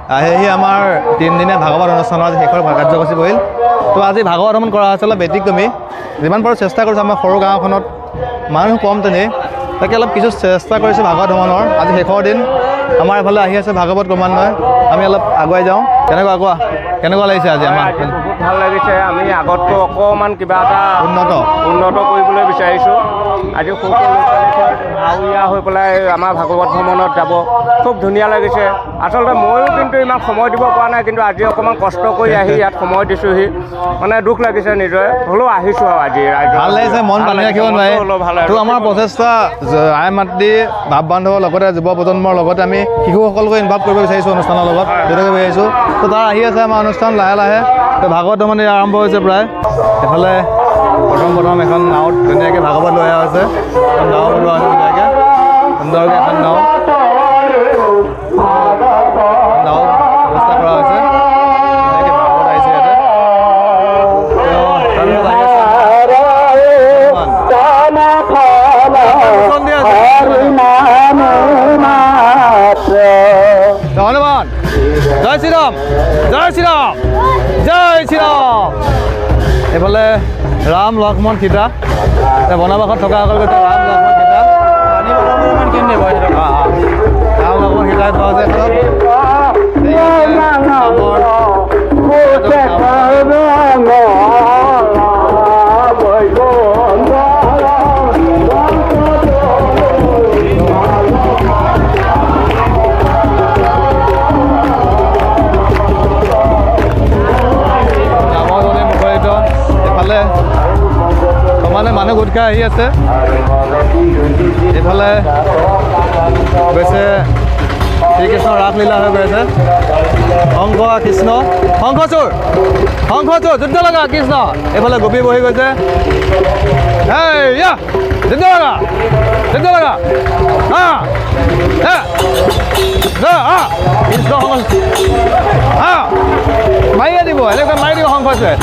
আহি আমাৰ 3 দিনীয়া ভাগৱত অনুষ্ঠানৰ শেষৰ কাৰ্যসূচী বহিল। তো আজি ভাগৱত ভ্ৰমণ কৰা হৈছে অলপ ব্যতিক্ৰমী। যিমান পাৰোঁ চেষ্টা কৰিছোঁ আমাৰ সৰু গাঁওখনত মানুহ কম তেনেই, তাকে অলপ কিছু চেষ্টা কৰিছোঁ ভাগৱত ভ্ৰমণৰ। আজি শেষৰ দিন আমাৰ এফালে আহি আছে ভাগৱত ক্ৰমান্বয়ে, আমি অলপ আগুৱাই যাওঁ। কেনেকুৱা লাগিছে আজি আমাৰ? বহুত ভাল লাগিছে। আমি আগতকৈ অকণমান কিবা এটা উন্নত কৰিবলৈ বিচাৰিছোঁ। আজি সৰু ভাৱৰীয়া হৈ পেলাই আমাৰ ভাগৱত ভ্ৰমণত যাব, খুব ধুনীয়া লাগিছে। আচলতে ময়ো কিন্তু ইমান সময় দিব পৰা নাই, কিন্তু আজি অকণমান কষ্ট কৰি আহি ইয়াত সময় দিছোঁহি, মানে দুখ লাগিছে নিজৰে, হ'লেও আহিছোঁ আৰু আজি ভাল লাগিছে, মন বান্ধি ৰাখিব নোৱাৰে। তো আমাৰ প্ৰচেষ্টা আই মাতৃ ভাৱ বান্ধৱৰ লগতে যুৱ প্ৰজন্মৰ লগতে আমি শিশুসকলকো ইনভলভ কৰিব বিচাৰিছোঁ অনুষ্ঠানৰ লগত, জড়িত কৰিব বিচাৰিছোঁ। তো তাৰ আহি আছে আমাৰ অনুষ্ঠান লাহে লাহে। তো ভাগৱত মানে আৰম্ভ হৈছে প্ৰায়। এফালে প্ৰথম এখন নাৱত ধুনীয়াকৈ ভাগৱত লৈ অহা হৈছে, নাও বনোৱা হৈছে ধুনীয়াকৈ, সুন্দৰকৈ এখন নাও ব্যৱস্থা কৰা হৈছে। ধুনীয়াকৈ ভাগৱত আহিছে ইয়াতে। হনুমান জয় শ্ৰীৰাম, জয় শ্ৰীৰাম, জয় শ্ৰীৰাম। এইফালে ৰাম লক্ষ্মণ সীতা বনবাসত থকাসকল গৈছে। ৰাম লক্ষ্মণ সীতা ৰাম লক্ষ্মণ সীতাই থোৱা আছে এখনত। সমানে মানুহ গোট খাই আহি আছে। এইফালে গৈছে শ্ৰীকৃষ্ণৰ ৰাসলীলা হৈ গৈ আছে। কৃষ্ণ শংখচোৰ যুদ্ধ লগা কৃষ্ণ। এইফালে গোপী বহি গৈছে। যুদ্ধ লগা কৃষ্ণ মাৰিয়ে দিব, এনেকৈ মাৰি দিব শংখচোৰে।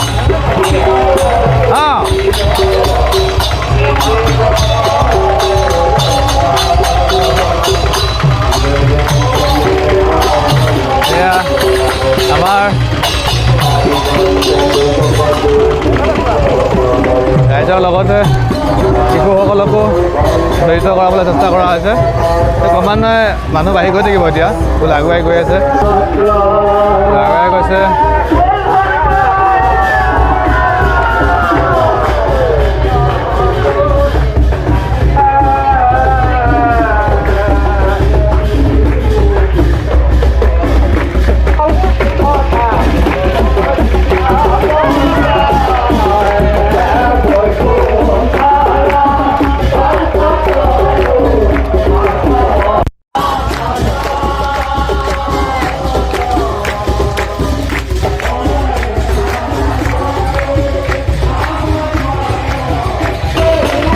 এয়া আমাৰ ৰাইজৰ লগতে শিশুসকলকো জড়িত কৰাবলৈ চেষ্টা কৰা হৈছে। ক্ৰমান্বয়ে মানুহ বাঢ়ি গৈ থাকিব। এতিয়া ফুল আগুৱাই গৈ আছে, আগুৱাই গৈছে।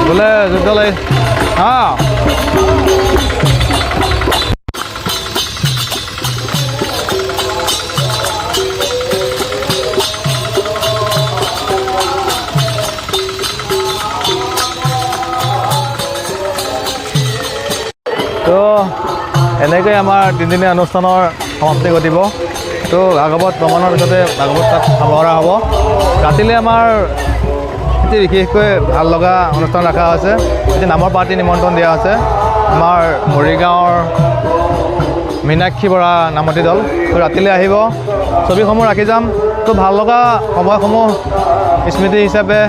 বোলে যুদ্ধ লৈ তো এনেকৈ আমাৰ 3 দিনীয়া অনুষ্ঠানৰ সমাপ্তি ঘটিব। তো ভাগৱত ভ্ৰমণৰ পিছতে ভাগৱত তাত সামৰা হ'ব। ৰাতিলৈ আমাৰ এটি বিশেষকৈ ভাল লগা অনুষ্ঠান ৰখা হৈছে। এটি নামৰ পাৰ্টি নিমন্ত্ৰণ দিয়া হৈছে আমাৰ মৰিগাঁৱৰ মীনাক্ষী বৰা নামতি দল। তো ৰাতিলৈ আহিব, ছবিসমূহ ৰাখি যাম। তো ভাল লগা সময়সমূহ স্মৃতি হিচাপে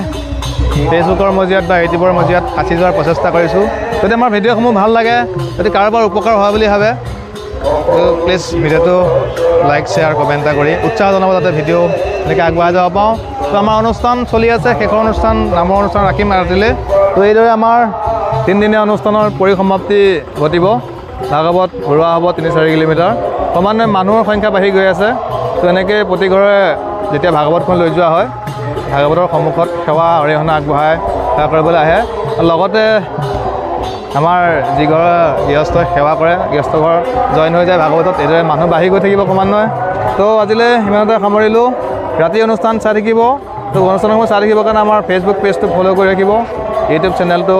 ফেচবুকৰ মজিয়াত বা ইউটিউবৰ মজিয়াত সাঁচি যোৱাৰ প্ৰচেষ্টা কৰিছোঁ। যদি আমাৰ ভিডিঅ'সমূহ ভাল লাগে, যদি কাৰোবাৰ উপকাৰ হয় বুলি ভাবে, তো প্লিজ ভিডিঅ'টো লাইক শ্বেয়াৰ কমেণ্ট এটা কৰি উৎসাহ জনাব, যাতে ভিডিঅ' এনেকৈ আগুৱাই যাব পাওঁ। তো আমাৰ অনুষ্ঠান চলি আছে, শেষৰ অনুষ্ঠান নামৰ অনুষ্ঠান ৰাখিম ৰাতিলৈ। তো এইদৰে আমাৰ 3 দিনীয়া অনুষ্ঠানৰ পৰিসমাপ্তি ঘটিব। ভাগৱত ঘূৰোৱা হ'ব 3-4 কিলোমিটাৰ। ক্ৰমান্বয়ে মানুহৰ সংখ্যা বাঢ়ি গৈ আছে। তো এনেকৈ প্ৰতি ঘৰে যেতিয়া ভাগৱতখন লৈ যোৱা হয়, ভাগৱতৰ সন্মুখত সেৱা অৰিহণা আগবঢ়াই সেৱা কৰিবলৈ আহে। লগতে আমাৰ যি ঘৰ গৃহস্থই সেৱা কৰে, গৃহস্থ ঘৰ জইন হৈ যায় ভাগৱতত। এইদৰে মানুহ বাঢ়ি গৈ থাকিব ক্ৰমান্বয়ে। তো আজিলৈ সিমানতে সামৰিলোঁ। ৰাতি অনুষ্ঠান চাই থাকিব। তো অনুষ্ঠানসমূহ চাই থাকিবৰ কাৰণে আমাৰ ফেচবুক পেজটো ফ'ল' কৰি ৰাখিব, ইউটিউব চেনেলটো